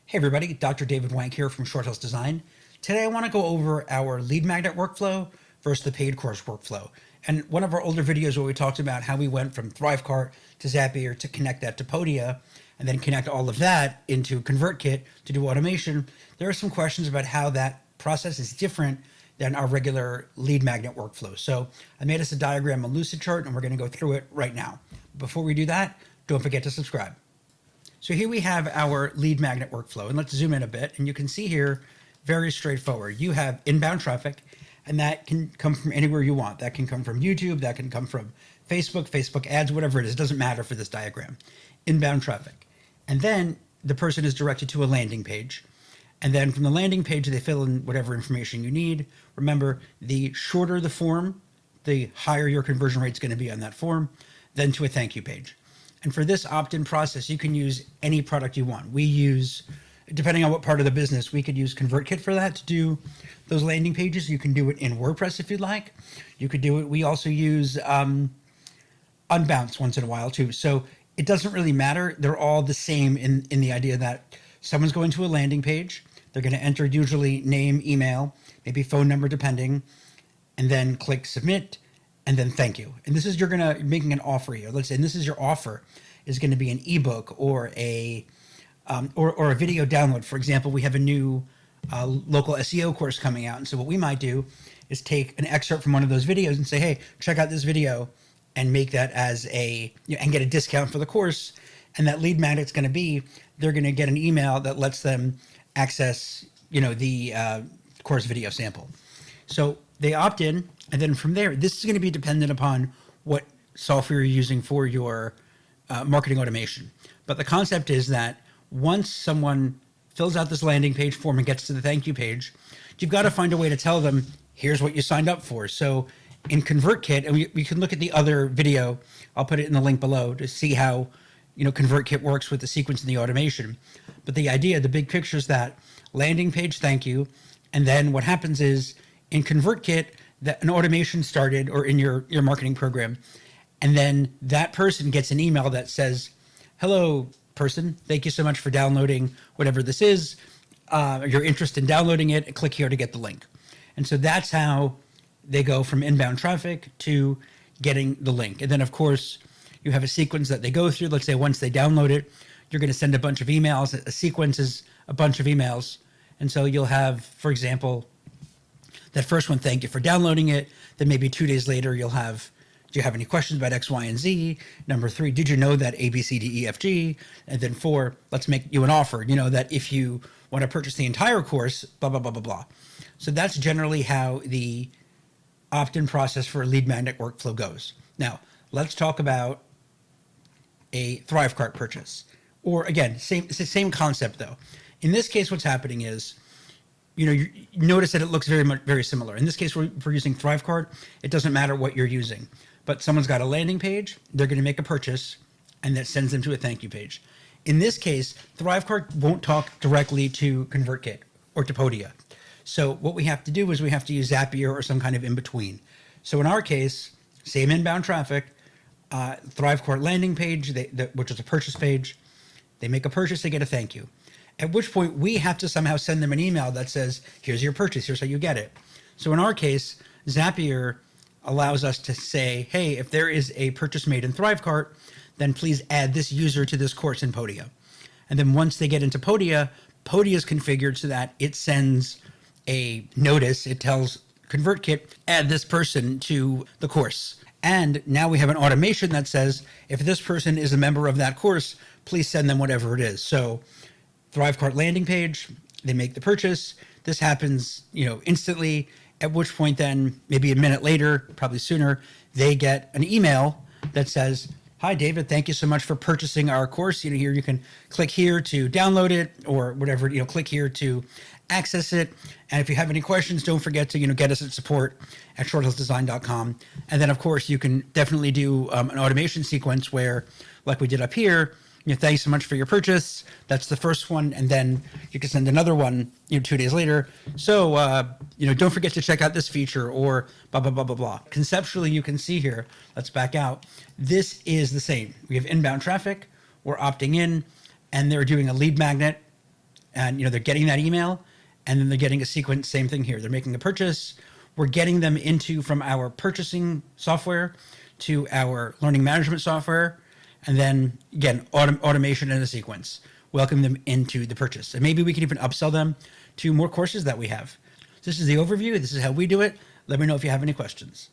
Hey everybody, Dr. David Wank here from Short Hills Design. Today I want to go over our lead magnet workflow versus the paid course workflow. And one of our older videos where we talked about how we went from ThriveCart to Zapier to connect that to Podia and then connect all of that into ConvertKit to do automation, there are some questions about how that process is different than our regular lead magnet workflow. So I made us a diagram, a lucid chart, and we're going to go through it right now. Before we do that, don't forget to subscribe. So here we have our lead magnet workflow, and let's zoom in a bit, and you can see here, very straightforward. You have inbound traffic, and that can come from anywhere you want. That can come from YouTube, that can come from Facebook ads, whatever it is, doesn't matter for this diagram. Inbound traffic. And then the person is directed to a landing page. And then from the landing page, they fill in whatever information you need. Remember, the shorter the form, the higher your conversion rate is going to be on that form, then to a thank you page. And for this opt-in process, you can use any product you want. We use, depending on what part of the business, we could use ConvertKit for that to do those landing pages. You can do it in WordPress if you'd like. You could do it. We also use Unbounce once in a while too. So it doesn't really matter. They're all the same in the idea that someone's going to a landing page. They're going to enter usually name, email, maybe phone number depending, and then click submit. And then thank you. And this is, you're making an offer here. Let's say, and this is your offer is going to be an ebook or a video download. For example, we have a new local SEO course coming out. And so what we might do is take an excerpt from one of those videos and say, hey, check out this video and make that as and get a discount for the course. And that lead magnet's going to be, they're going to get an email that lets them access, the course video sample. So they opt in, and then from there, this is going to be dependent upon what software you're using for your marketing automation. But the concept is that once someone fills out this landing page form and gets to the thank you page, you've got to find a way to tell them, here's what you signed up for. So in ConvertKit, and we can look at the other video, I'll put it in the link below to see how ConvertKit works with the sequence and the automation. But the idea, the big picture is that landing page, thank you. And then what happens is in ConvertKit, that an automation started or in your marketing program. And then that person gets an email that says, hello, person, thank you so much for downloading whatever this is. You're interested in downloading it, click here to get the link. And so that's how they go from inbound traffic to getting the link. And then, of course, you have a sequence that they go through. Let's say once they download it, you're going to send a bunch of emails. A sequence is a bunch of emails. And so you'll have, for example, that first one, thank you for downloading it. Then maybe 2 days later, you'll have, do you have any questions about X, Y, and Z? Number 3, did you know that A, B, C, D, E, F, G? And then 4, let's make you an offer, that if you want to purchase the entire course, blah, blah, blah, blah, blah. So that's generally how the opt-in process for a lead magnet workflow goes. Now, let's talk about a ThriveCart purchase. Or again, it's the same concept though. In this case, what's happening is, you notice that it looks very similar. In this case, we're using ThriveCart. It doesn't matter what you're using, but someone's got a landing page. They're going to make a purchase, and that sends them to a thank you page. In this case, ThriveCart won't talk directly to ConvertKit or to Podia. So what we have to do is we have to use Zapier or some kind of in between. So in our case, same inbound traffic, ThriveCart landing page, which is a purchase page. They make a purchase, they get a thank you. At which point we have to somehow send them an email that says, here's your purchase, here's how you get it. So in our case, Zapier allows us to say, hey, if there is a purchase made in ThriveCart, then please add this user to this course in Podia. And then once they get into Podia, Podia is configured so that it sends a notice. It tells ConvertKit, add this person to the course. And now we have an automation that says, if this person is a member of that course, please send them whatever it is. So ThriveCart landing page, they make the purchase. This happens, instantly, at which point then maybe a minute later, probably sooner, they get an email that says, hi, David, thank you so much for purchasing our course. Here you can click here to download it or whatever, click here to access it. And if you have any questions, don't forget to, get us at support@shorthillsdesign.com. And then, of course, you can definitely do an automation sequence where, like we did up here, thanks so much for your purchase. That's the first one. And then you can send another one, 2 days later. So, don't forget to check out this feature or blah, blah, blah, blah, blah. Conceptually, you can see here, let's back out. This is the same. We have inbound traffic. We're opting in and they're doing a lead magnet. and they're getting that email, and then they're getting a sequence. Same thing here. They're making a purchase. We're getting them into from our purchasing software to our learning management software, and then again automation in a sequence. Welcome them into the purchase, and maybe we can even upsell them to more courses that we have. This is the overview. This is how we do it. Let me know if you have any questions.